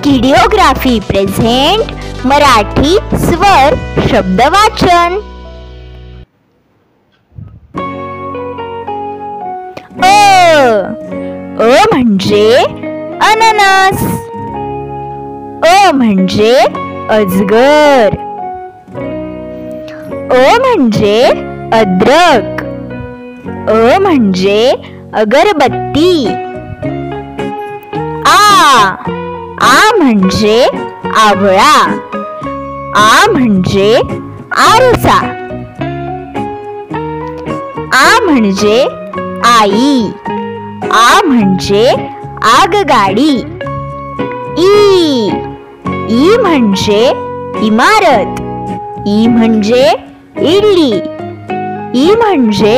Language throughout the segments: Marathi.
किडिओग्राफी प्रेझेंट मराठी स्वर शब्द वाचन। अ म्हणजे अननस, अ म्हणजे अजगर, अ म्हणजे अद्रक, अ म्हणजे अगरबत्ती। आ म्हणजे आवळा, आ म्हणजे आरसा, आ म्हणजे आई, आ म्हणजे आगगाडी। ई म्हणजे इमारत, ई म्हणजे इडली, ई म्हणजे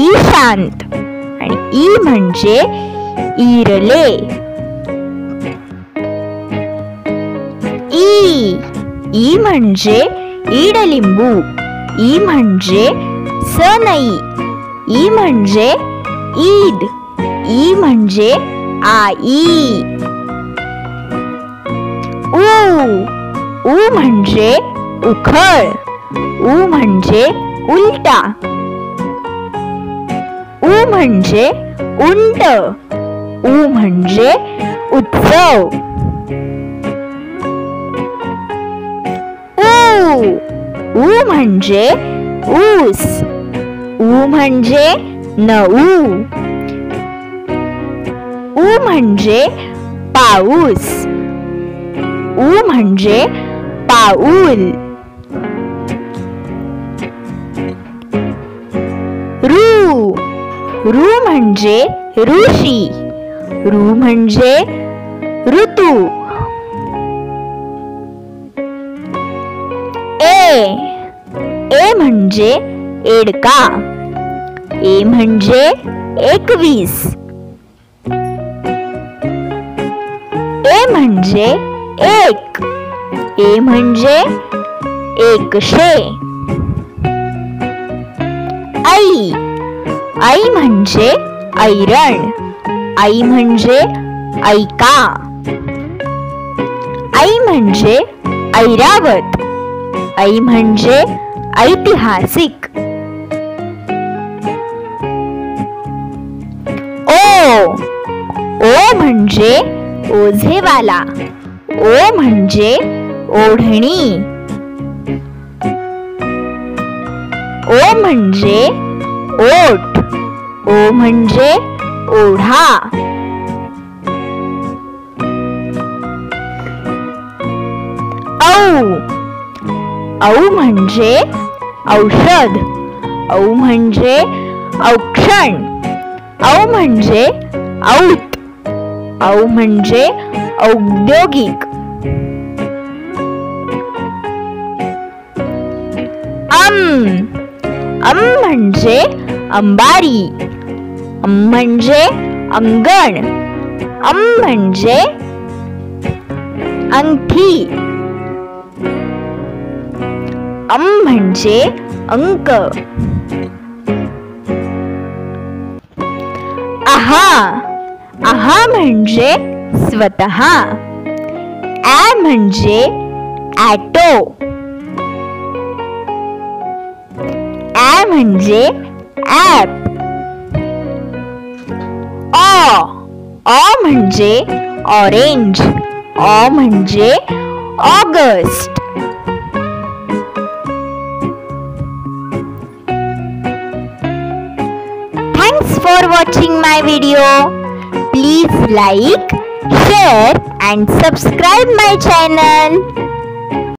ईशांत आणि ई म्हणजे इरले। ई म्हणजे इडलिंबू, ई म्हणजे सनई, ई म्हणजे ईद, ई म्हणजे आई। उ म्हणजे उखळ, उ म्हणजे उलटा, उ म्हणजे उंट, उ म्हणजे उत्सव। ऊ म्हणजे ऊस, ऊ म्हणजे 9, ऊ म्हणजे पाऊस, ऊ म्हणजे पाऊल। रू म्हणजे ऋषी, ऋ म्हणजे ऋतू। ए म्हणजे एडका, ए म्हणजे 21, ए म्हणजे 1, ए म्हणजे 100। आई म्हणजे ऐरण, आई म्हणजे ऐका, आई म्हणजे ऐरावत, आई म्हणजे ऐतिहासिक। ओ म्हणजे ओझेवाला, ओ म्हणजे ओढणी, ओ म्हणजे ओठ, ओ म्हणजे ओढा। औ म्हणजे औषध, औ म्हणजे औक्षण, औ म्हणजे औत, औ म्हणजे औद्योगिक। अम म्हणजे अंबारी, अम म्हणजे अंगण, अम म्हणजे अंगठी, अम म्हणजे अंक। आहा म्हणजे स्वतः, ॲ म्हणजे ॲटो, ॲ म्हणजे ॲप, ऑ म्हणजे ऑरेंज, ऑ म्हणजे August. Thanks for watching my video. Please like, share and subscribe my channel.